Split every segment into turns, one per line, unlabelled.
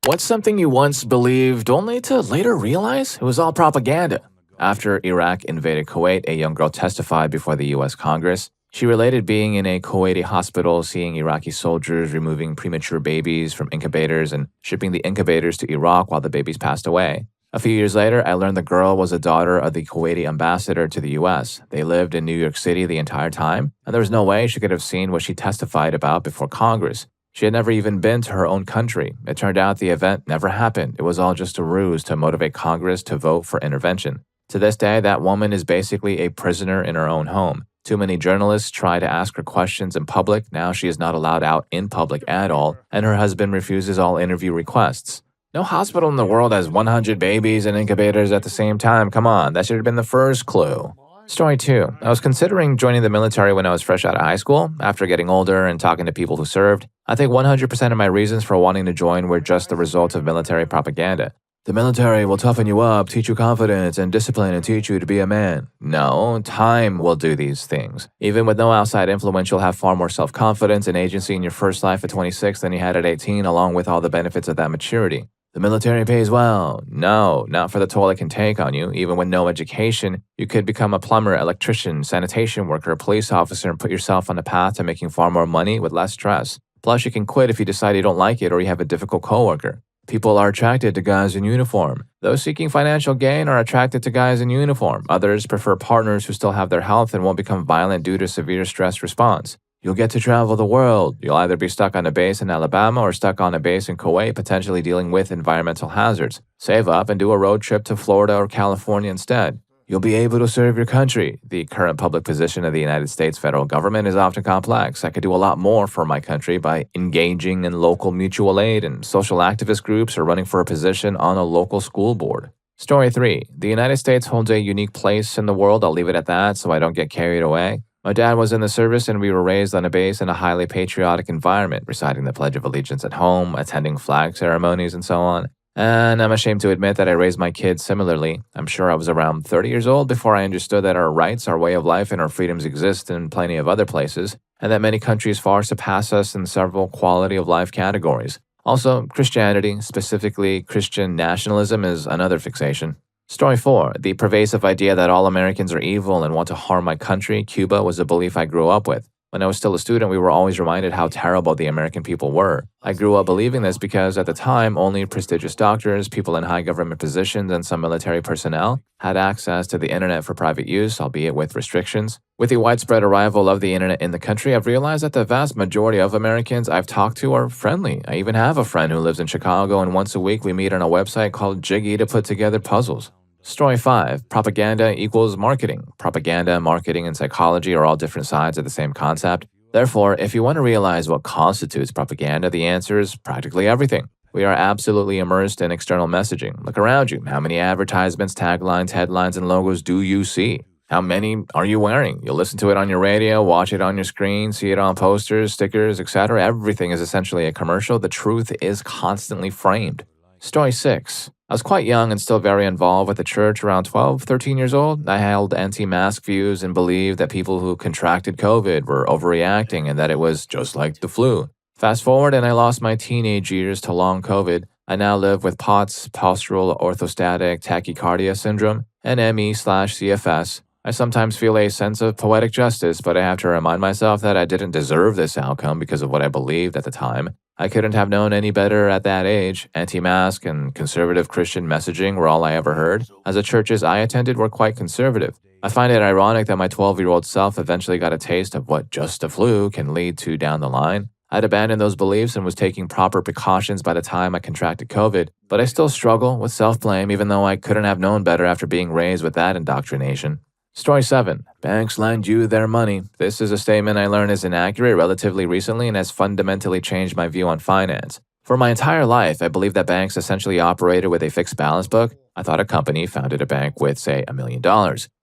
What's something you once believed only to later realize it was all propaganda? After Iraq invaded Kuwait, a young girl testified before the U.S. Congress. She related being in a Kuwaiti hospital, seeing Iraqi soldiers removing premature babies from incubators and shipping the incubators to Iraq while the babies passed away. A few years later, I learned the girl was a daughter of the Kuwaiti ambassador to the U.S. They lived in New York City the entire time, and there was no way she could have seen what she testified about before Congress. She had never even been to her own country. It turned out the event never happened. It was all just a ruse to motivate Congress to vote for intervention. To this day, that woman is basically a prisoner in her own home. Too many journalists try to ask her questions in public. Now she is not allowed out in public at all, and her husband refuses all interview requests. No hospital in the world has 100 babies in incubators at the same time. Come on, that should have been the first clue. Story 2. I was considering joining the military when I was fresh out of high school. After getting older and talking to people who served, I think 100% of my reasons for wanting to join were just the result of military propaganda. The military will toughen you up, teach you confidence and discipline, and teach you to be a man. No, time will do these things. Even with no outside influence, you'll have far more self-confidence and agency in your first life at 26 than you had at 18, along with all the benefits of that maturity. The military pays well. No, not for the toll it can take on you. Even with no education, you could become a plumber, electrician, sanitation worker, police officer, and put yourself on a path to making far more money with less stress. Plus, you can quit if you decide you don't like it or you have a difficult coworker. People are attracted to guys in uniform. Those seeking financial gain are attracted to guys in uniform. Others prefer partners who still have their health and won't become violent due to severe stress response. You'll get to travel the world. You'll either be stuck on a base in Alabama or stuck on a base in Kuwait, potentially dealing with environmental hazards. Save up and do a road trip to Florida or California instead. You'll be able to serve your country. The current public position of the United States federal government is often complex. I could do a lot more for my country by engaging in local mutual aid and social activist groups or running for a position on a local school board. Story 3. The United States holds a unique place in the world. I'll leave it at that so I don't get carried away. My dad was in the service and we were raised on a base in a highly patriotic environment, reciting the Pledge of Allegiance at home, attending flag ceremonies, and so on. And I'm ashamed to admit that I raised my kids similarly. I'm sure I was around 30 years old before I understood that our rights, our way of life, and our freedoms exist in plenty of other places, and that many countries far surpass us in several quality of life categories. Also, Christianity, specifically Christian nationalism, is another fixation. Story 4. The pervasive idea that all Americans are evil and want to harm my country, Cuba, was a belief I grew up with. When I was still a student, we were always reminded how terrible the American people were. I grew up believing this because at the time, only prestigious doctors, people in high government positions, and some military personnel had access to the internet for private use, albeit with restrictions. With the widespread arrival of the internet in the country, I've realized that the vast majority of Americans I've talked to are friendly. I even have a friend who lives in Chicago, and once a week we meet on a website called Jiggy to put together puzzles. Story 5. Propaganda equals marketing. Propaganda, marketing, and psychology are all different sides of the same concept. Therefore, if you want to realize what constitutes propaganda, the answer is practically everything. We are absolutely immersed in external messaging. Look around you. How many advertisements, taglines, headlines, and logos do you see? How many are you wearing? You'll listen to it on your radio, watch it on your screen, see it on posters, stickers, etc. Everything is essentially a commercial. The truth is constantly framed. Story 6. I was quite young and still very involved with the church. Around 12, 13 years old, I held anti-mask views and believed that people who contracted COVID were overreacting and that it was just like the flu. Fast forward and I lost my teenage years to long COVID. I now live with POTS, postural orthostatic tachycardia syndrome, and ME/CFS. I sometimes feel a sense of poetic justice, but I have to remind myself that I didn't deserve this outcome because of what I believed at the time. I couldn't have known any better at that age. Anti-mask and conservative Christian messaging were all I ever heard, as the churches I attended were quite conservative. I find it ironic that my 12-year-old self eventually got a taste of what just a flu can lead to down the line. I'd abandoned those beliefs and was taking proper precautions by the time I contracted COVID, but I still struggle with self-blame even though I couldn't have known better after being raised with that indoctrination. Story 7. Banks lend you their money. This is a statement I learned is inaccurate relatively recently and has fundamentally changed my view on finance. For my entire life, I believed that banks essentially operated with a fixed balance book. I thought a company founded a bank with, say, $1 million.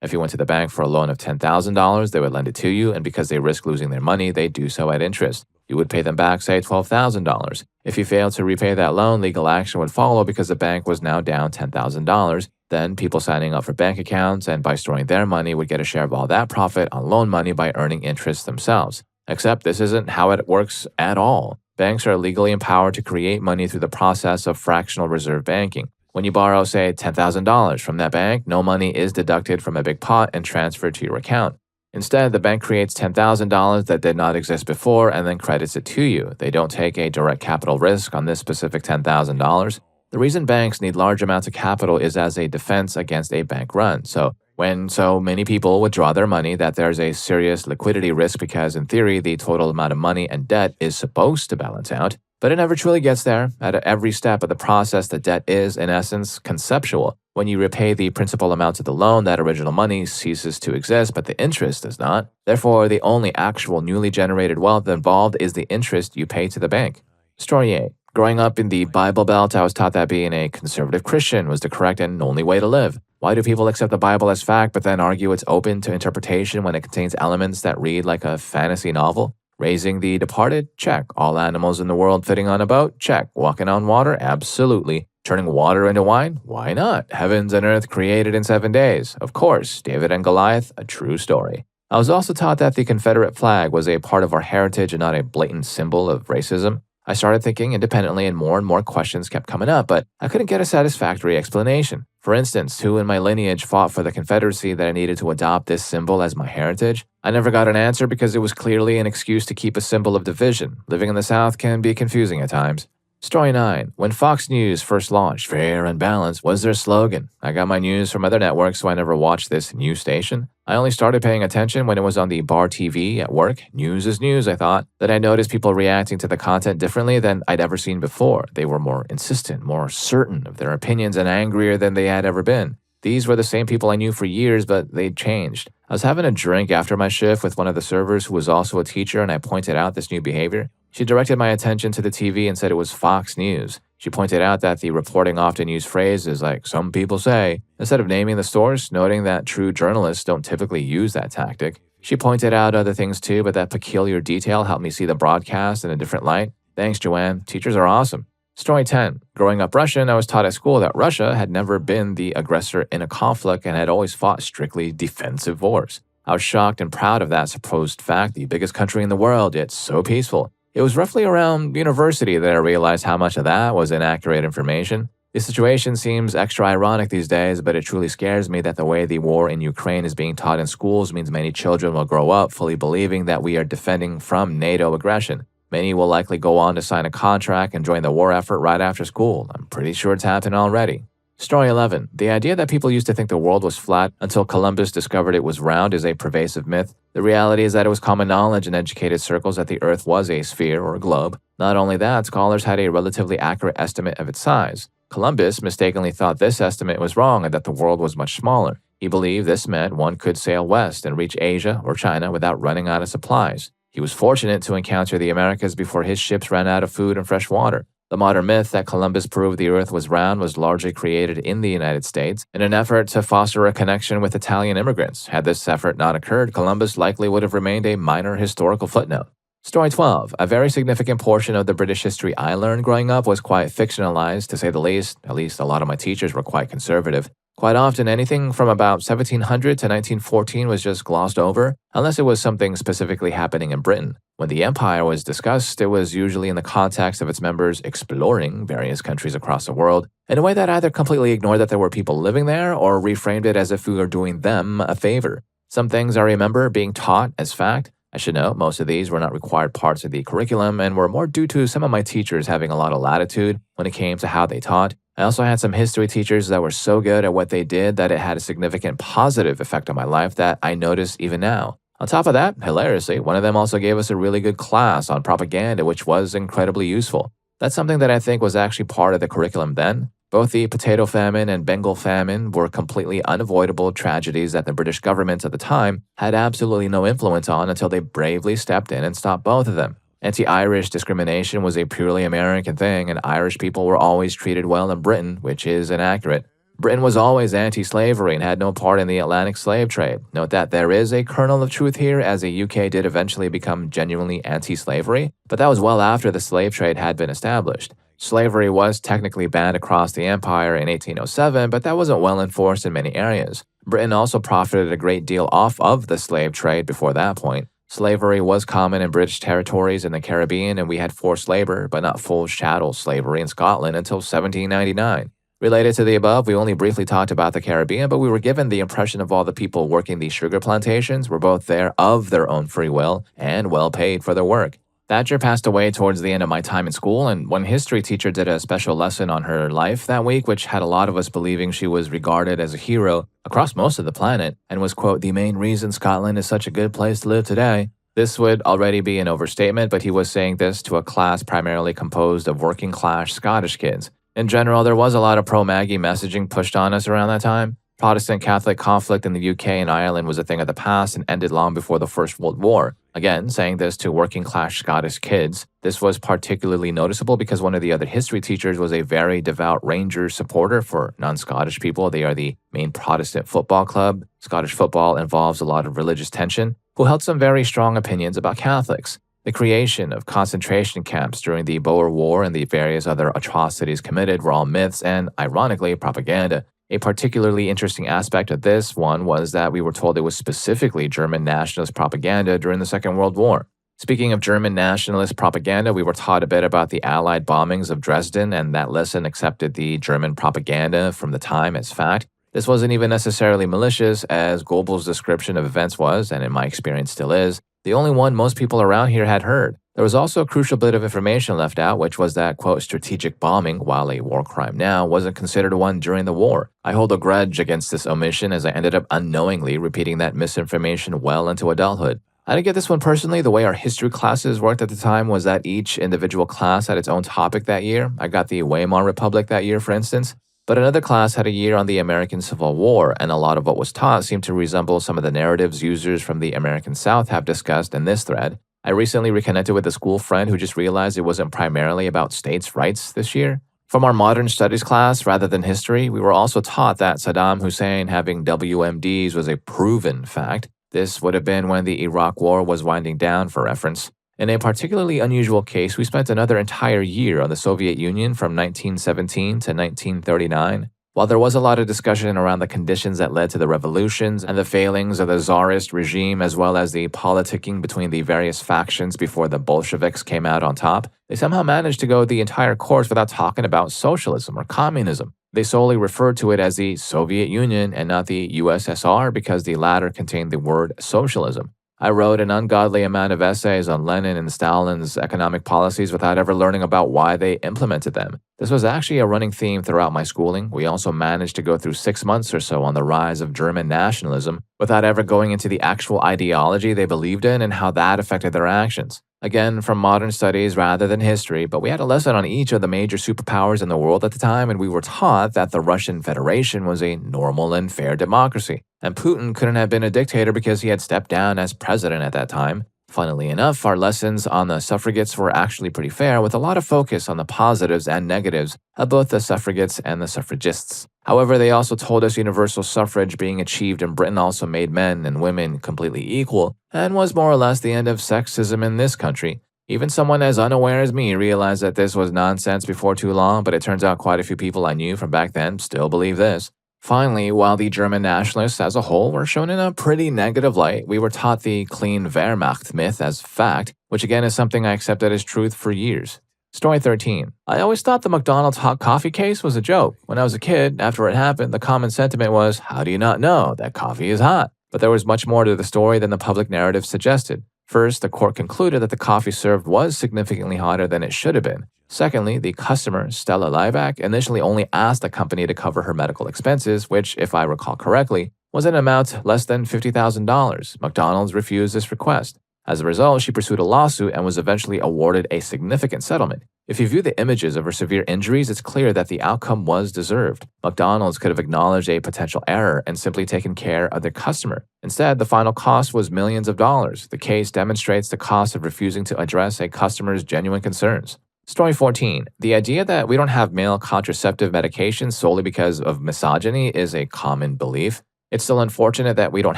If you went to the bank for a loan of $10,000, they would lend it to you, and because they risk losing their money, they do so at interest. You would pay them back, say, $12,000. If you failed to repay that loan, legal action would follow because the bank was now down $10,000. Then people signing up for bank accounts and by storing their money would get a share of all that profit on loan money by earning interest themselves. Except this isn't how it works at all. Banks are legally empowered to create money through the process of fractional reserve banking. When you borrow, say, $10,000 from that bank, no money is deducted from a big pot and transferred to your account. Instead, the bank creates $10,000 that did not exist before and then credits it to you. They don't take a direct capital risk on this specific $10,000. The reason banks need large amounts of capital is as a defense against a bank run. So when so many people withdraw their money, that there's a serious liquidity risk because in theory, the total amount of money and debt is supposed to balance out, but it never truly gets there. At every step of the process, the debt is, in essence, conceptual. When you repay the principal amounts of the loan, that original money ceases to exist, but the interest does not. Therefore, the only actual newly generated wealth involved is the interest you pay to the bank. Story 8. Growing up in the Bible Belt, I was taught that being a conservative Christian was the correct and only way to live. Why do people accept the Bible as fact but then argue it's open to interpretation when it contains elements that read like a fantasy novel? Raising the departed? Check. All animals in the world fitting on a boat? Check. Walking on water? Absolutely. Turning water into wine? Why not? Heavens and earth created in 7 days? Of course. David and Goliath? A true story. I was also taught that the Confederate flag was a part of our heritage and not a blatant symbol of racism. I started thinking independently and more questions kept coming up, but I couldn't get a satisfactory explanation. For instance, who in my lineage fought for the Confederacy that I needed to adopt this symbol as my heritage? I never got an answer because it was clearly an excuse to keep a symbol of division. Living in the South can be confusing at times. Story 9. When Fox News first launched, Fair and Balanced was their slogan. I got my news from other networks, so I never watched this new station. I only started paying attention when it was on the bar TV at work. News is news, I thought. Then I noticed people reacting to the content differently than I'd ever seen before. They were more insistent, more certain of their opinions, and angrier than they had ever been. These were the same people I knew for years, but they'd changed. I was having a drink after my shift with one of the servers who was also a teacher, and I pointed out this new behavior. She directed my attention to the TV and said it was Fox News. She pointed out that the reporting often used phrases like, some people say, instead of naming the source, noting that true journalists don't typically use that tactic. She pointed out other things too, but that peculiar detail helped me see the broadcast in a different light. Thanks, Joanne. Teachers are awesome. Story 10. Growing up Russian, I was taught at school that Russia had never been the aggressor in a conflict and had always fought strictly defensive wars. I was shocked and proud of that supposed fact, the biggest country in the world, yet so peaceful. It was roughly around university that I realized how much of that was inaccurate information. The situation seems extra ironic these days, but it truly scares me that the way the war in Ukraine is being taught in schools means many children will grow up fully believing that we are defending from NATO aggression. Many will likely go on to sign a contract and join the war effort right after school. I'm pretty sure it's happened already. Story 11. The idea that people used to think the world was flat until Columbus discovered it was round is a pervasive myth. The reality is that it was common knowledge in educated circles that the Earth was a sphere or a globe. Not only that, scholars had a relatively accurate estimate of its size. Columbus mistakenly thought this estimate was wrong and that the world was much smaller. He believed this meant one could sail west and reach Asia or China without running out of supplies. He was fortunate to encounter the Americas before his ships ran out of food and fresh water. The modern myth that Columbus proved the Earth was round was largely created in the United States in an effort to foster a connection with Italian immigrants. Had this effort not occurred, Columbus likely would have remained a minor historical footnote. Story 12. A very significant portion of the British history I learned growing up was quite fictionalized, to say the least. At least a lot of my teachers were quite conservative. Quite often, anything from about 1700 to 1914 was just glossed over, unless it was something specifically happening in Britain. When the empire was discussed, it was usually in the context of its members exploring various countries across the world, in a way that either completely ignored that there were people living there or reframed it as if we were doing them a favor. Some things I remember being taught as fact. I should note, most of these were not required parts of the curriculum and were more due to some of my teachers having a lot of latitude when it came to how they taught. I also had some history teachers that were so good at what they did that it had a significant positive effect on my life that I notice even now. On top of that, hilariously, one of them also gave us a really good class on propaganda, which was incredibly useful. That's something that I think was actually part of the curriculum then. Both the potato famine and Bengal famine were completely unavoidable tragedies that the British government at the time had absolutely no influence on until they bravely stepped in and stopped both of them. Anti-Irish discrimination was a purely American thing, and Irish people were always treated well in Britain, which is inaccurate. Britain was always anti-slavery and had no part in the Atlantic slave trade. Note that there is a kernel of truth here, as the UK did eventually become genuinely anti-slavery, but that was well after the slave trade had been established. Slavery was technically banned across the empire in 1807, but that wasn't well enforced in many areas. Britain also profited a great deal off of the slave trade before that point. Slavery was common in British territories in the Caribbean, and we had forced labor, but not full chattel slavery in Scotland until 1799. Related to the above, we only briefly talked about the Caribbean, but we were given the impression of all the people working these sugar plantations were both there of their own free will and well paid for their work. Thatcher passed away towards the end of my time in school, and one history teacher did a special lesson on her life that week, which had a lot of us believing she was regarded as a hero across most of the planet and was, quote, the main reason Scotland is such a good place to live today. This would already be an overstatement, but he was saying this to a class primarily composed of working-class Scottish kids. In general, there was a lot of pro-Maggie messaging pushed on us around that time. Protestant-Catholic conflict in the UK and Ireland was a thing of the past and ended long before the First World War. Again, saying this to working-class Scottish kids, this was particularly noticeable because one of the other history teachers was a very devout Rangers supporter. For non-Scottish people, they are the main Protestant football club. Scottish football involves a lot of religious tension, who held some very strong opinions about Catholics. The creation of concentration camps during the Boer War and the various other atrocities committed were all myths and, ironically, propaganda. A particularly interesting aspect of this one was that we were told it was specifically German nationalist propaganda during the Second World War. Speaking of German nationalist propaganda, we were taught a bit about the Allied bombings of Dresden, and that lesson accepted the German propaganda from the time as fact. This wasn't even necessarily malicious, as Goebbels' description of events was, and in my experience still is, the only one most people around here had heard. There was also a crucial bit of information left out, which was that, quote, strategic bombing, while a war crime now, wasn't considered one during the war. I hold a grudge against this omission as I ended up unknowingly repeating that misinformation well into adulthood. I didn't get this one personally. The way our history classes worked at the time was that each individual class had its own topic that year. I got the Weimar Republic that year, for instance. But another class had a year on the American Civil War, and a lot of what was taught seemed to resemble some of the narratives users from the American South have discussed in this thread. I recently reconnected with a school friend who just realized it wasn't primarily about states' rights this year. From our modern studies class, rather than history, we were also taught that Saddam Hussein having WMDs was a proven fact. This would have been when the Iraq War was winding down, for reference. In a particularly unusual case, we spent another entire year on the Soviet Union from 1917 to 1939. While there was a lot of discussion around the conditions that led to the revolutions and the failings of the Tsarist regime, as well as the politicking between the various factions before the Bolsheviks came out on top, they somehow managed to go the entire course without talking about socialism or communism. They solely referred to it as the Soviet Union and not the USSR because the latter contained the word socialism. I wrote an ungodly amount of essays on Lenin and Stalin's economic policies without ever learning about why they implemented them. This was actually a running theme throughout my schooling. We also managed to go through 6 months or so on the rise of German nationalism without ever going into the actual ideology they believed in and how that affected their actions. Again, from modern studies rather than history, but we had a lesson on each of the major superpowers in the world at the time, and we were taught that the Russian Federation was a normal and fair democracy, and Putin couldn't have been a dictator because he had stepped down as president at that time. Funnily enough, our lessons on the suffragettes were actually pretty fair, with a lot of focus on the positives and negatives of both the suffragettes and the suffragists. However, they also told us universal suffrage being achieved in Britain also made men and women completely equal, and was more or less the end of sexism in this country. Even someone as unaware as me realized that this was nonsense before too long, but it turns out quite a few people I knew from back then still believe this. Finally, while the German nationalists as a whole were shown in a pretty negative light, we were taught the clean Wehrmacht myth as fact, which again is something I accepted as truth for years. Story 13. I always thought the McDonald's hot coffee case was a joke. When I was a kid, after it happened, the common sentiment was, how do you not know that coffee is hot? But there was much more to the story than the public narrative suggested. First, the court concluded that the coffee served was significantly hotter than it should have been. Secondly, the customer, Stella Lieback, initially only asked the company to cover her medical expenses, which, if I recall correctly, was an amount less than $50,000. McDonald's refused this request. As a result, she pursued a lawsuit and was eventually awarded a significant settlement. If you view the images of her severe injuries, it's clear that the outcome was deserved. McDonald's could have acknowledged a potential error and simply taken care of their customer. Instead, the final cost was millions of dollars. The case demonstrates the cost of refusing to address a customer's genuine concerns. Story 14. The idea that we don't have male contraceptive medications solely because of misogyny is a common belief. It's still unfortunate that we don't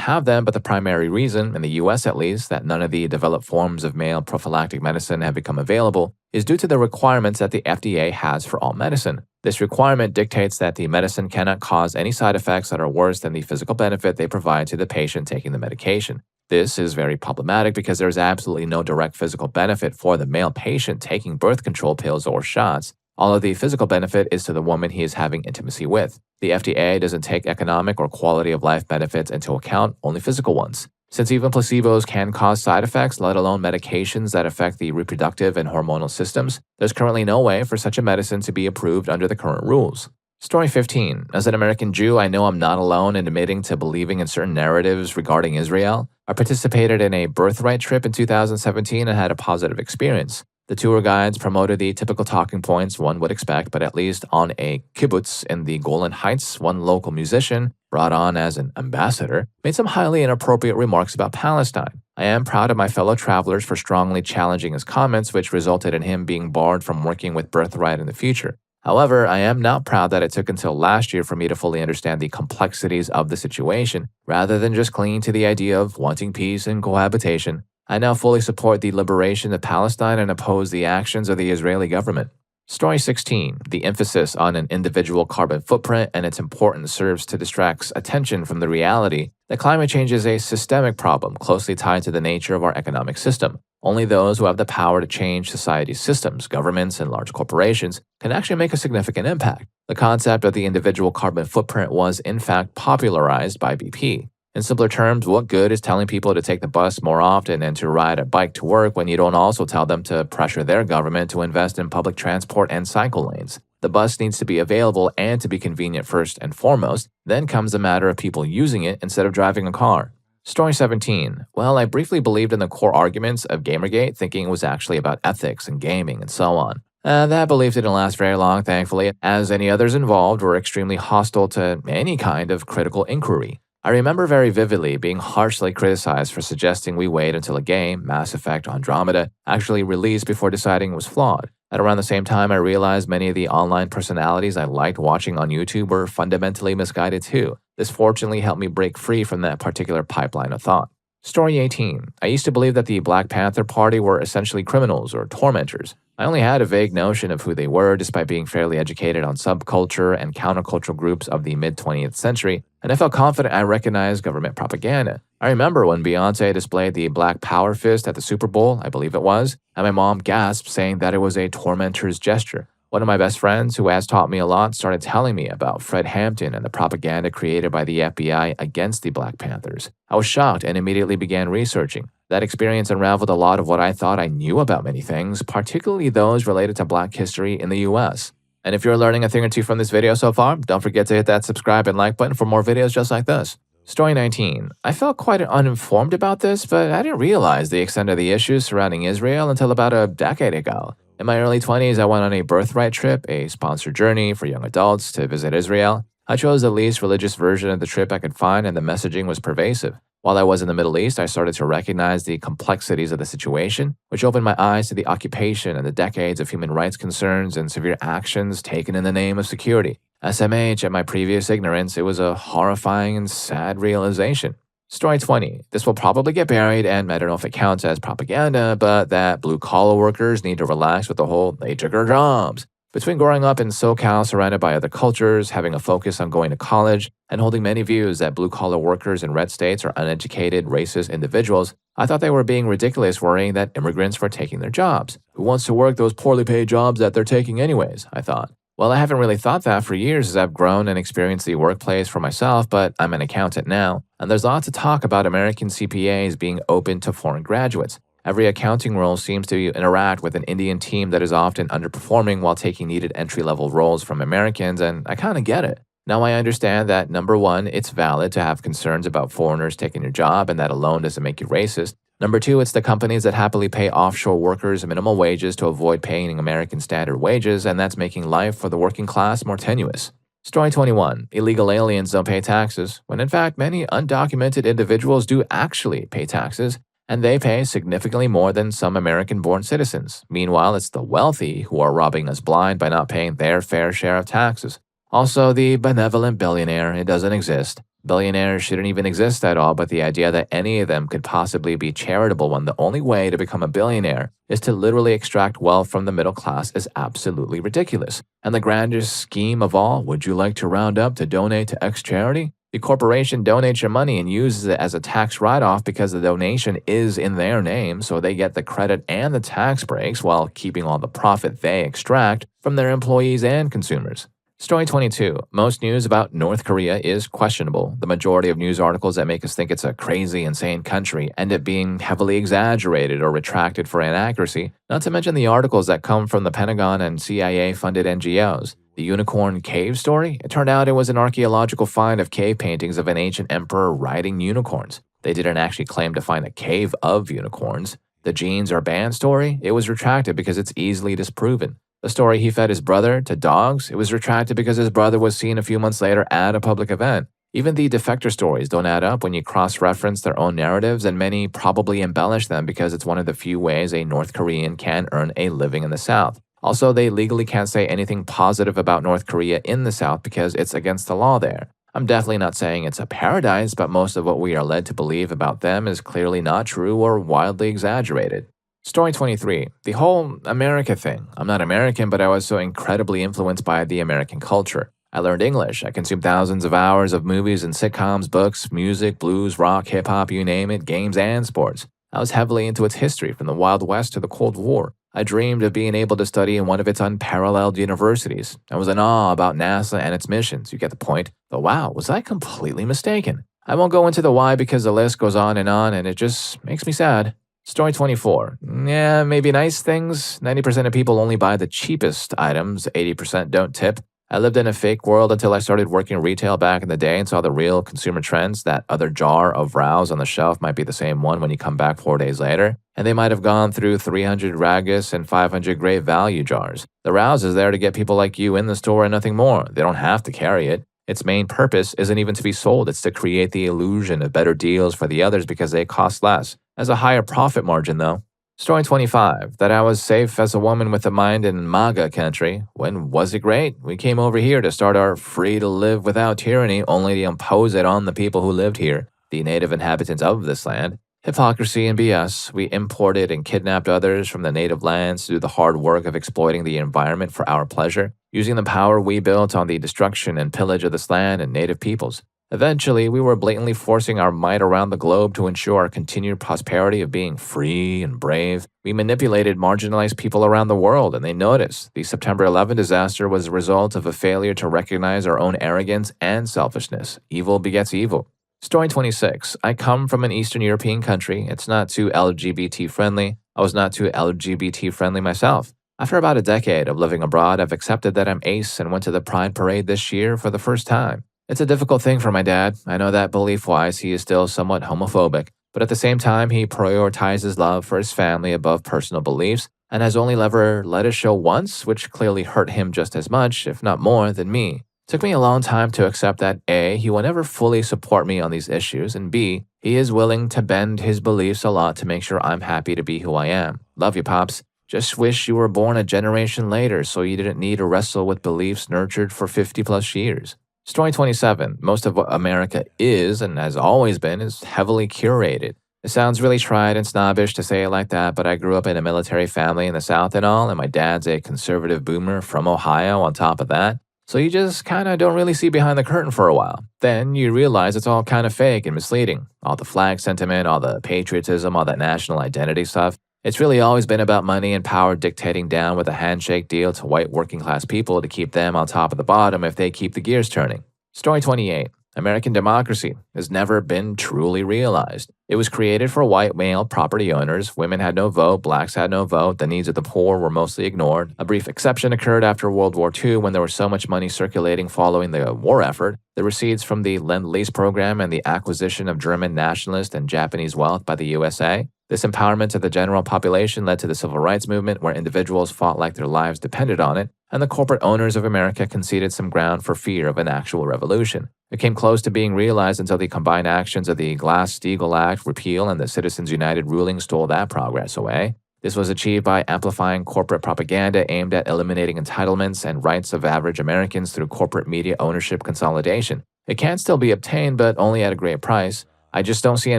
have them, but the primary reason, in the US at least, that none of the developed forms of male prophylactic medicine have become available is due to the requirements that the FDA has for all medicine. This requirement dictates that the medicine cannot cause any side effects that are worse than the physical benefit they provide to the patient taking the medication. This is very problematic because there is absolutely no direct physical benefit for the male patient taking birth control pills or shots. All of the physical benefit is to the woman he is having intimacy with. The FDA doesn't take economic or quality of life benefits into account, only physical ones. Since even placebos can cause side effects, let alone medications that affect the reproductive and hormonal systems, there's currently no way for such a medicine to be approved under the current rules. Story 15. As an American Jew, I know I'm not alone in admitting to believing in certain narratives regarding Israel. I participated in a birthright trip in 2017 and had a positive experience. The tour guides promoted the typical talking points one would expect, but at least on a kibbutz in the Golan Heights, one local musician, brought on as an ambassador, made some highly inappropriate remarks about Palestine. I am proud of my fellow travelers for strongly challenging his comments, which resulted in him being barred from working with Birthright in the future. However, I am not proud that it took until last year for me to fully understand the complexities of the situation, rather than just clinging to the idea of wanting peace and cohabitation. I now fully support the liberation of Palestine and oppose the actions of the Israeli government. Story 16. The emphasis on an individual carbon footprint and its importance serves to distract attention from the reality that climate change is a systemic problem closely tied to the nature of our economic system. Only those who have the power to change society's systems, governments, and large corporations can actually make a significant impact. The concept of the individual carbon footprint was, in fact, popularized by BP. In simpler terms, what good is telling people to take the bus more often and to ride a bike to work when you don't also tell them to pressure their government to invest in public transport and cycle lanes? The bus needs to be available and to be convenient first and foremost, then comes the matter of people using it instead of driving a car. Story 17. Well, I briefly believed in the core arguments of Gamergate, thinking it was actually about ethics and gaming and so on. That belief didn't last very long, thankfully, as any others involved were extremely hostile to any kind of critical inquiry. I remember very vividly being harshly criticized for suggesting we wait until a game, Mass Effect Andromeda, actually released before deciding it was flawed. At around the same time, I realized many of the online personalities I liked watching on YouTube were fundamentally misguided too. This fortunately helped me break free from that particular pipeline of thought. Story 18. I used to believe that the Black Panther Party were essentially criminals or tormentors. I only had a vague notion of who they were despite being fairly educated on subculture and countercultural groups of the mid-20th century, and I felt confident I recognized government propaganda. I remember when Beyoncé displayed the Black Power fist at the Super Bowl, I believe it was, and my mom gasped saying that it was a tormentor's gesture. One of my best friends, who has taught me a lot, started telling me about Fred Hampton and the propaganda created by the FBI against the Black Panthers. I was shocked and immediately began researching. That experience unraveled a lot of what I thought I knew about many things, particularly those related to Black history in the US. And if you're learning a thing or two from this video so far, don't forget to hit that subscribe and like button for more videos just like this. Story 19. I felt quite uninformed about this, but I didn't realize the extent of the issues surrounding Israel until about a decade ago. In my early 20s, I went on a birthright trip, a sponsored journey for young adults to visit Israel. I chose the least religious version of the trip I could find, and the messaging was pervasive. While I was in the Middle East, I started to recognize the complexities of the situation, which opened my eyes to the occupation and the decades of human rights concerns and severe actions taken in the name of security. SMH, at my previous ignorance, it was a horrifying and sad realization. Story 20. This will probably get buried, and I don't know if it counts as propaganda, but that blue-collar workers need to relax with the whole "they took our jobs." Between growing up in SoCal surrounded by other cultures, having a focus on going to college, and holding many views that blue-collar workers in red states are uneducated, racist individuals, I thought they were being ridiculous worrying that immigrants were taking their jobs. Who wants to work those poorly paid jobs that they're taking anyways, I thought. Well, I haven't really thought that for years as I've grown and experienced the workplace for myself, but I'm an accountant now, and there's lots of talk about American CPAs being open to foreign graduates. Every accounting role seems to interact with an Indian team that is often underperforming while taking needed entry-level roles from Americans, and I kind of get it. Now I understand that, number one, it's valid to have concerns about foreigners taking your job, and that alone doesn't make you racist. Number two, it's the companies that happily pay offshore workers minimal wages to avoid paying American standard wages, and that's making life for the working class more tenuous. Story 21. Illegal aliens don't pay taxes, when in fact many undocumented individuals do actually pay taxes, and they pay significantly more than some American-born citizens. Meanwhile, it's the wealthy who are robbing us blind by not paying their fair share of taxes. Also, the benevolent billionaire, it doesn't exist. Billionaires shouldn't even exist at all, but the idea that any of them could possibly be charitable when the only way to become a billionaire is to literally extract wealth from the middle class is absolutely ridiculous. And the grandest scheme of all, would you like to round up to donate to X charity? The corporation donates your money and uses it as a tax write-off because the donation is in their name, so they get the credit and the tax breaks while keeping all the profit they extract from their employees and consumers. Story 22. Most news about North Korea is questionable. The majority of news articles that make us think it's a crazy, insane country end up being heavily exaggerated or retracted for inaccuracy, not to mention the articles that come from the Pentagon and CIA-funded NGOs. The unicorn cave story? It turned out it was an archaeological find of cave paintings of an ancient emperor riding unicorns. They didn't actually claim to find a cave of unicorns. The jeans are banned story? It was retracted because it's easily disproven. The story he fed his brother to dogs? It was retracted because his brother was seen a few months later at a public event. Even the defector stories don't add up when you cross-reference their own narratives, and many probably embellish them because it's one of the few ways a North Korean can earn a living in the South. Also, they legally can't say anything positive about North Korea in the South because it's against the law there. I'm definitely not saying it's a paradise, but most of what we are led to believe about them is clearly not true or wildly exaggerated. Story 23. The whole America thing. I'm not American, but I was so incredibly influenced by the American culture. I learned English. I consumed thousands of hours of movies and sitcoms, books, music, blues, rock, hip-hop, you name it, games and sports. I was heavily into its history from the Wild West to the Cold War. I dreamed of being able to study in one of its unparalleled universities. I was in awe about NASA and its missions, you get the point. But wow, was I completely mistaken? I won't go into the why because the list goes on and it just makes me sad. Story 24. Yeah, maybe nice things. 90% of people only buy the cheapest items, 80% don't tip. I lived in a fake world until I started working retail back in the day and saw the real consumer trends. That other jar of Rouse on the shelf might be the same one when you come back 4 days later, and they might have gone through 300 Ragus and 500 Great Value jars. The Rouse is there to get people like you in the store and nothing more. They don't have to carry it. Its main purpose isn't even to be sold, it's to create the illusion of better deals for the others because they cost less. As a higher profit margin, though. Story 25. That I was safe as a woman with a mind in MAGA country. When was it great? We came over here to start our free to live without tyranny, only to impose it on the people who lived here, the native inhabitants of this land. Hypocrisy and BS. We imported and kidnapped others from the native lands to do the hard work of exploiting the environment for our pleasure, using the power we built on the destruction and pillage of this land and native peoples. Eventually, we were blatantly forcing our might around the globe to ensure our continued prosperity of being free and brave. We manipulated marginalized people around the world, and they noticed. The September 11 disaster was a result of a failure to recognize our own arrogance and selfishness. Evil begets evil. Story 26. I come from an Eastern European country. It's not too LGBT friendly. I was not too LGBT friendly myself. After about a decade of living abroad, I've accepted that I'm ace and went to the Pride Parade this year for the first time. It's a difficult thing for my dad. I know that belief-wise he is still somewhat homophobic, but at the same time he prioritizes love for his family above personal beliefs and has only ever led a show once, which clearly hurt him just as much, if not more, than me. It took me a long time to accept that A, he will never fully support me on these issues, and B, he is willing to bend his beliefs a lot to make sure I'm happy to be who I am. Love you, Pops. Just wish you were born a generation later so you didn't need to wrestle with beliefs nurtured for 50 plus years. Story 27. Most of what America is, and has always been, is heavily curated. It sounds really trite and snobbish to say it like that, but I grew up in a military family in the South and all, and my dad's a conservative boomer from Ohio on top of that. So you just kinda don't really see behind the curtain for a while. Then you realize it's all kind of fake and misleading. All the flag sentiment, all the patriotism, all that national identity stuff. It's really always been about money and power dictating down with a handshake deal to white working class people to keep them on top of the bottom if they keep the gears turning. Story 28. American democracy has never been truly realized. It was created for white male property owners. Women had no vote, blacks had no vote, the needs of the poor were mostly ignored. A brief exception occurred after World War II when there was so much money circulating following the war effort. The receipts from the Lend-Lease program and the acquisition of German nationalist and Japanese wealth by the USA. This empowerment of the general population led to the civil rights movement where individuals fought like their lives depended on it, and the corporate owners of America conceded some ground for fear of an actual revolution. It came close to being realized until the combined actions of the Glass-Steagall Act repeal and the Citizens United ruling stole that progress away. This was achieved by amplifying corporate propaganda aimed at eliminating entitlements and rights of average Americans through corporate media ownership consolidation. It can still be obtained, but only at a great price. I just don't see a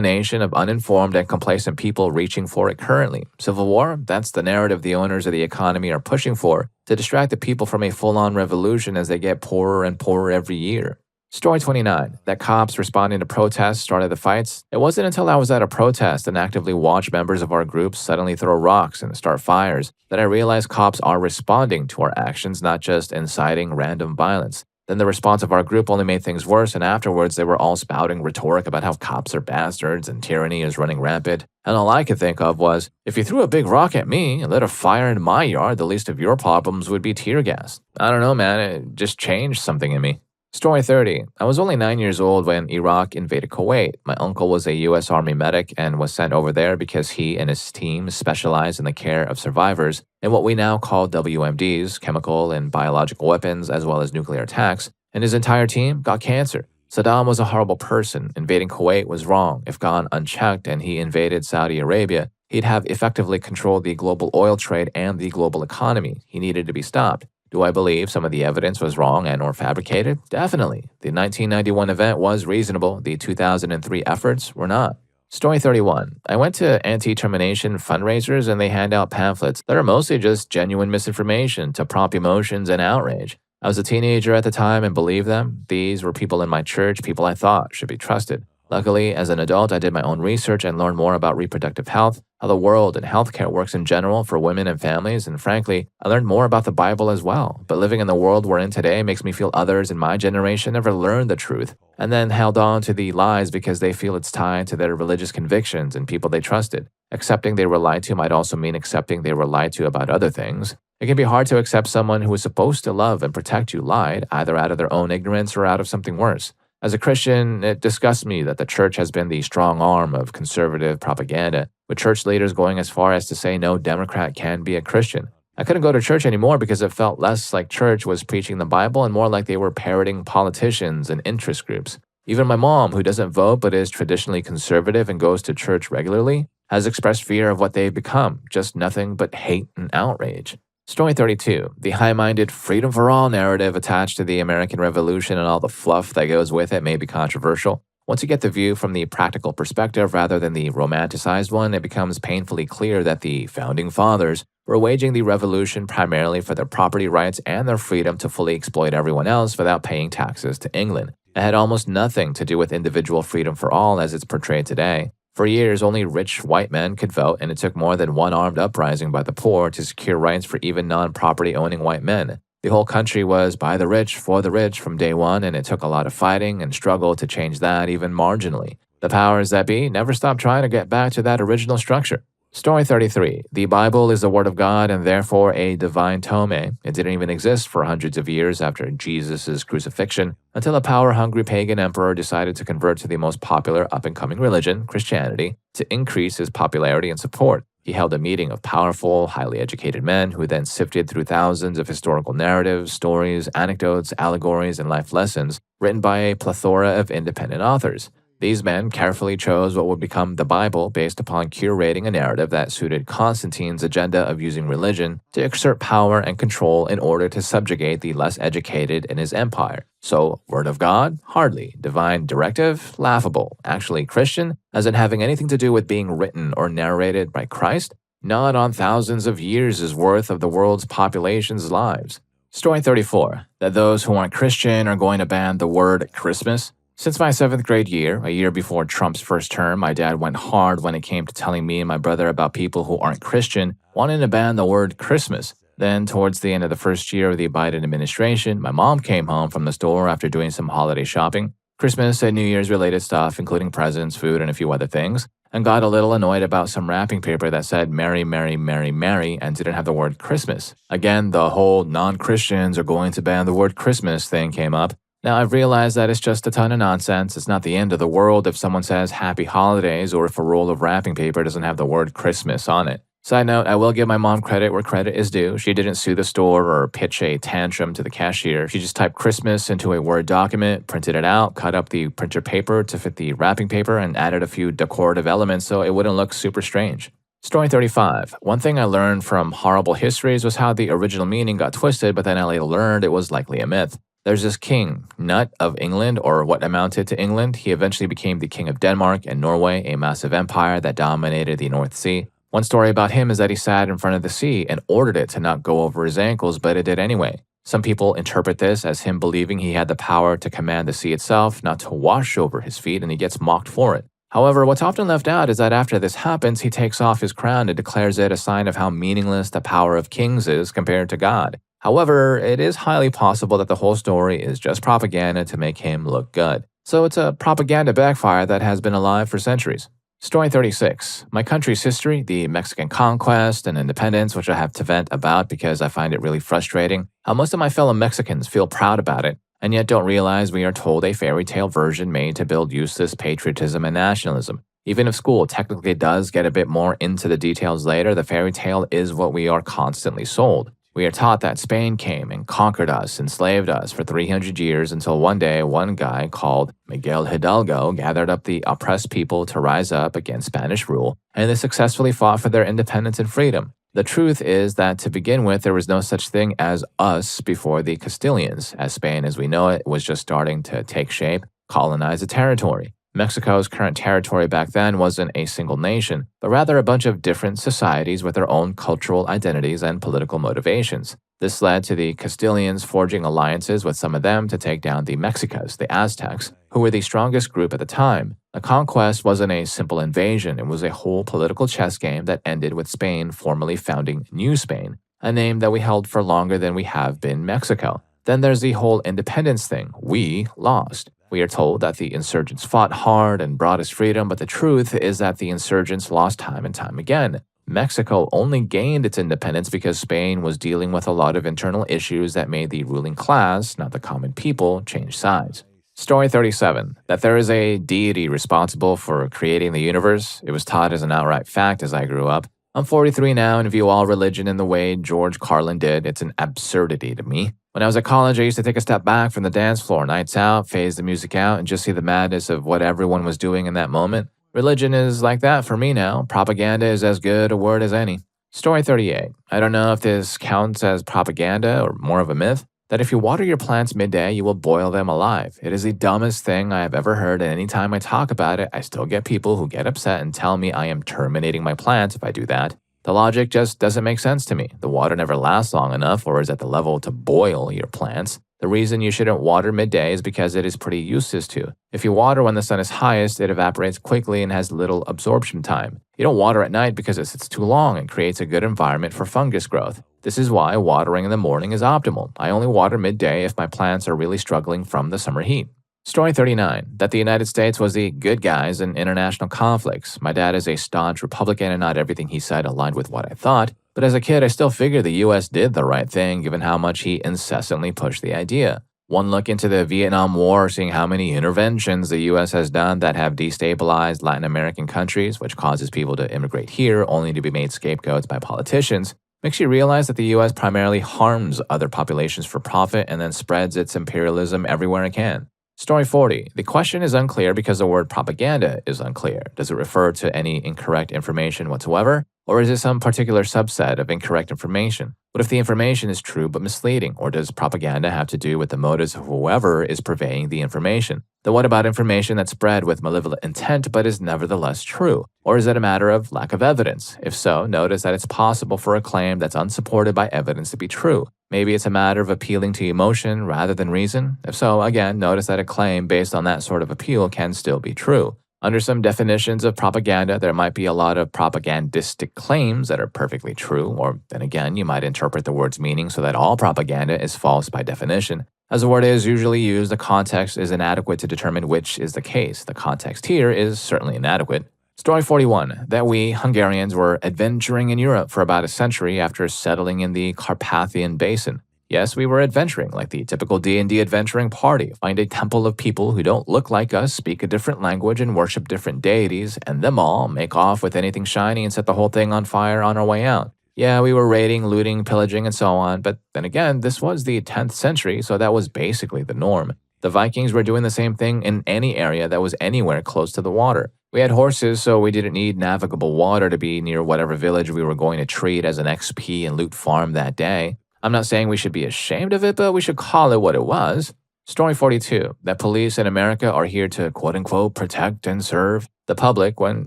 nation of uninformed and complacent people reaching for it currently. Civil war? That's the narrative the owners of the economy are pushing for to distract the people from a full-on revolution as they get poorer and poorer every year. Story 29. That cops responding to protests started the fights. It wasn't until I was at a protest and actively watched members of our group suddenly throw rocks and start fires that I realized cops are responding to our actions, not just inciting random violence. Then the response of our group only made things worse, and afterwards they were all spouting rhetoric about how cops are bastards and tyranny is running rampant. And all I could think of was, if you threw a big rock at me and lit a fire in my yard, the least of your problems would be tear gas. I don't know, man, it just changed something in me. Story 30. I was only 9 years old when Iraq invaded Kuwait. My uncle was a U.S. Army medic and was sent over there because he and his team specialized in the care of survivors in what we now call WMDs, chemical and biological weapons, as well as nuclear attacks, and his entire team got cancer. Saddam was a horrible person. Invading Kuwait was wrong. If gone unchecked and he invaded Saudi Arabia, he'd have effectively controlled the global oil trade and the global economy. He needed to be stopped. Do I believe some of the evidence was wrong and or fabricated? Definitely. The 1991 event was reasonable. The 2003 efforts were not. Story 31. I went to anti-termination fundraisers and they hand out pamphlets that are mostly just genuine misinformation to prompt emotions and outrage. I was a teenager at the time and believed them. These were people in my church, people I thought should be trusted. Luckily, as an adult, I did my own research and learned more about reproductive health, how the world and healthcare works in general for women and families, and frankly, I learned more about the Bible as well. But living in the world we're in today makes me feel others in my generation never learned the truth and then held on to the lies because they feel it's tied to their religious convictions and people they trusted. Accepting they were lied to might also mean accepting they were lied to about other things. It can be hard to accept someone who was supposed to love and protect you lied, either out of their own ignorance or out of something worse. As a Christian, it disgusts me that the church has been the strong arm of conservative propaganda, with church leaders going as far as to say no Democrat can be a Christian. I couldn't go to church anymore because it felt less like church was preaching the Bible and more like they were parroting politicians and interest groups. Even my mom, who doesn't vote but is traditionally conservative and goes to church regularly, has expressed fear of what they've become, just nothing but hate and outrage. Story 32. The high-minded freedom for all narrative attached to the American Revolution and all the fluff that goes with it may be controversial. Once you get the view from the practical perspective rather than the romanticized one, it becomes painfully clear that the Founding Fathers were waging the revolution primarily for their property rights and their freedom to fully exploit everyone else without paying taxes to England. It had almost nothing to do with individual freedom for all as it's portrayed today. For years, only rich white men could vote, and it took more than one armed uprising by the poor to secure rights for even non-property owning white men. The whole country was by the rich, for the rich from day one, and it took a lot of fighting and struggle to change that even marginally. The powers that be never stopped trying to get back to that original structure. Story 33. The Bible is the Word of God and therefore a divine tome. It didn't even exist for hundreds of years after Jesus' crucifixion, until a power-hungry pagan emperor decided to convert to the most popular up-and-coming religion, Christianity, to increase his popularity and support. He held a meeting of powerful, highly educated men who then sifted through thousands of historical narratives, stories, anecdotes, allegories, and life lessons written by a plethora of independent authors. These men carefully chose what would become the Bible based upon curating a narrative that suited Constantine's agenda of using religion to exert power and control in order to subjugate the less educated in his empire. So, Word of God? Hardly. Divine directive? Laughable. Actually Christian? As in having anything to do with being written or narrated by Christ? Not on thousands of years' worth of the world's population's lives. Story 34. That those who aren't Christian are going to ban the word Christmas? Since my 7th grade year, a year before Trump's first term, my dad went hard when it came to telling me and my brother about people who aren't Christian wanting to ban the word Christmas. Then, towards the end of the first year of the Biden administration, my mom came home from the store after doing some holiday shopping, Christmas and New Year's related stuff, including presents, food, and a few other things, and got a little annoyed about some wrapping paper that said Merry, Merry, Merry, Merry and didn't have the word Christmas. Again, the whole non-Christians are going to ban the word Christmas thing came up. Now, I've realized that it's just a ton of nonsense. It's not the end of the world if someone says Happy Holidays or if a roll of wrapping paper doesn't have the word Christmas on it. Side note, I will give my mom credit where credit is due. She didn't sue the store or pitch a tantrum to the cashier. She just typed Christmas into a Word document, printed it out, cut up the printer paper to fit the wrapping paper, and added a few decorative elements so it wouldn't look super strange. Story 35. One thing I learned from horrible histories was how the original meaning got twisted, but then I later learned it was likely a myth. There's this king, Nut of England, or what amounted to England. He eventually became the king of Denmark and Norway, a massive empire that dominated the North Sea. One story about him is that he sat in front of the sea and ordered it to not go over his ankles, but it did anyway. Some people interpret this as him believing he had the power to command the sea itself not to wash over his feet, and he gets mocked for it. However, what's often left out is that after this happens, he takes off his crown and declares it a sign of how meaningless the power of kings is compared to God. However, it is highly possible that the whole story is just propaganda to make him look good. So it's a propaganda backfire that has been alive for centuries. Story 36. My country's history, the Mexican conquest and independence, which I have to vent about because I find it really frustrating, how most of my fellow Mexicans feel proud about it, and yet don't realize we are told a fairy tale version made to build useless patriotism and nationalism. Even if school technically does get a bit more into the details later, the fairy tale is what we are constantly sold. We are taught that Spain came and conquered us, enslaved us for 300 years until one day one guy called Miguel Hidalgo gathered up the oppressed people to rise up against Spanish rule, and they successfully fought for their independence and freedom. The truth is that to begin with, there was no such thing as us before the Castilians, as Spain as we know it was just starting to take shape, colonize a territory. Mexico's current territory back then wasn't a single nation, but rather a bunch of different societies with their own cultural identities and political motivations. This led to the Castilians forging alliances with some of them to take down the Mexicas, the Aztecs, who were the strongest group at the time. The conquest wasn't a simple invasion, it was a whole political chess game that ended with Spain formally founding New Spain, a name that we held for longer than we have been Mexico. Then there's the whole independence thing. We lost. We are told that the insurgents fought hard and brought us freedom, but the truth is that the insurgents lost time and time again. Mexico only gained its independence because Spain was dealing with a lot of internal issues that made the ruling class, not the common people, change sides. Story 37. That there is a deity responsible for creating the universe. It was taught as an outright fact as I grew up. I'm 43 now and view all religion in the way George Carlin did. It's an absurdity to me. When I was at college, I used to take a step back from the dance floor, nights out, phase the music out, and just see the madness of what everyone was doing in that moment. Religion is like that for me now. Propaganda is as good a word as any. Story 38. I don't know if this counts as propaganda or more of a myth, that if you water your plants midday, you will boil them alive. It is the dumbest thing I have ever heard, and anytime I talk about it, I still get people who get upset and tell me I am terminating my plants if I do that. The logic just doesn't make sense to me. The water never lasts long enough or is at the level to boil your plants. The reason you shouldn't water midday is because it is pretty useless to. If you water when the sun is highest, it evaporates quickly and has little absorption time. You don't water at night because it sits too long and creates a good environment for fungus growth. This is why watering in the morning is optimal. I only water midday if my plants are really struggling from the summer heat. Story 39. That the United States was the good guys in international conflicts. My dad is a staunch Republican and not everything he said aligned with what I thought, but as a kid I still figured the US did the right thing given how much he incessantly pushed the idea. One look into the Vietnam War, seeing how many interventions the US has done that have destabilized Latin American countries, which causes people to immigrate here only to be made scapegoats by politicians, makes you realize that the US primarily harms other populations for profit and then spreads its imperialism everywhere it can. Story 40. The question is unclear because the word propaganda is unclear. Does it refer to any incorrect information whatsoever? Or is it some particular subset of incorrect information? What if the information is true but misleading? Or does propaganda have to do with the motives of whoever is purveying the information? Then what about information that's spread with malevolent intent but is nevertheless true? Or is it a matter of lack of evidence? If so, notice that it's possible for a claim that's unsupported by evidence to be true. Maybe it's a matter of appealing to emotion rather than reason. If so, again, notice that a claim based on that sort of appeal can still be true. Under some definitions of propaganda, there might be a lot of propagandistic claims that are perfectly true, or then again, you might interpret the word's meaning so that all propaganda is false by definition. As the word is usually used, the context is inadequate to determine which is the case. The context here is certainly inadequate. Story 41. That we, Hungarians, were adventuring in Europe for about a century after settling in the Carpathian Basin. Yes, we were adventuring, like the typical D&D adventuring party. Find a temple of people who don't look like us, speak a different language, and worship different deities, and them all, make off with anything shiny and set the whole thing on fire on our way out. Yeah, we were raiding, looting, pillaging, and so on, but then again, this was the 10th century, so that was basically the norm. The Vikings were doing the same thing in any area that was anywhere close to the water. We had horses, so we didn't need navigable water to be near whatever village we were going to treat as an XP and loot farm that day. I'm not saying we should be ashamed of it, but we should call it what it was. Story 42. That police in America are here to quote-unquote protect and serve the public, when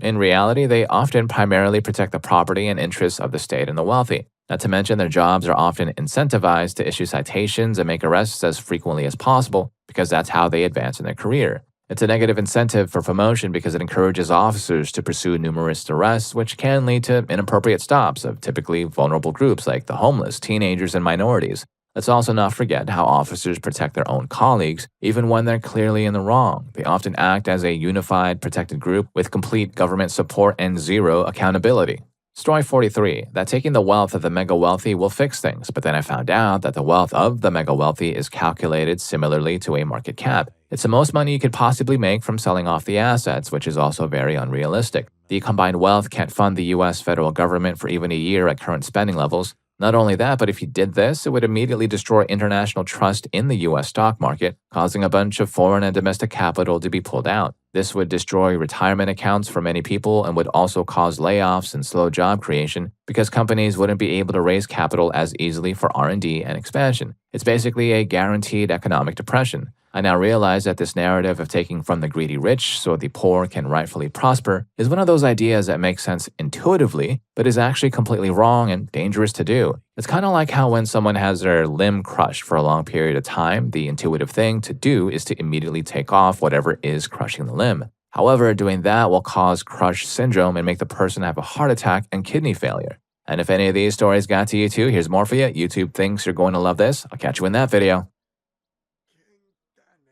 in reality they often primarily protect the property and interests of the state and the wealthy. Not to mention, their jobs are often incentivized to issue citations and make arrests as frequently as possible because that's how they advance in their career. It's a negative incentive for promotion because it encourages officers to pursue numerous arrests, which can lead to inappropriate stops of typically vulnerable groups like the homeless, teenagers, and minorities. Let's also not forget how officers protect their own colleagues, even when they're clearly in the wrong. They often act as a unified, protected group with complete government support and zero accountability. Story 43, that taking the wealth of the mega wealthy will fix things, but then I found out that the wealth of the mega wealthy is calculated similarly to a market cap. It's the most money you could possibly make from selling off the assets, which is also very unrealistic. The combined wealth can't fund the US federal government for even a year at current spending levels. Not only that, but if you did this, it would immediately destroy international trust in the US stock market, causing a bunch of foreign and domestic capital to be pulled out. This would destroy retirement accounts for many people and would also cause layoffs and slow job creation because companies wouldn't be able to raise capital as easily for R&D and expansion. It's basically a guaranteed economic depression. I now realize that this narrative of taking from the greedy rich so the poor can rightfully prosper is one of those ideas that makes sense intuitively, but is actually completely wrong and dangerous to do. It's kind of like how when someone has their limb crushed for a long period of time, the intuitive thing to do is to immediately take off whatever is crushing the limb. However, doing that will cause crush syndrome and make the person have a heart attack and kidney failure. And if any of these stories got to you too, here's more for you. YouTube thinks you're going to love this. I'll catch you in that video.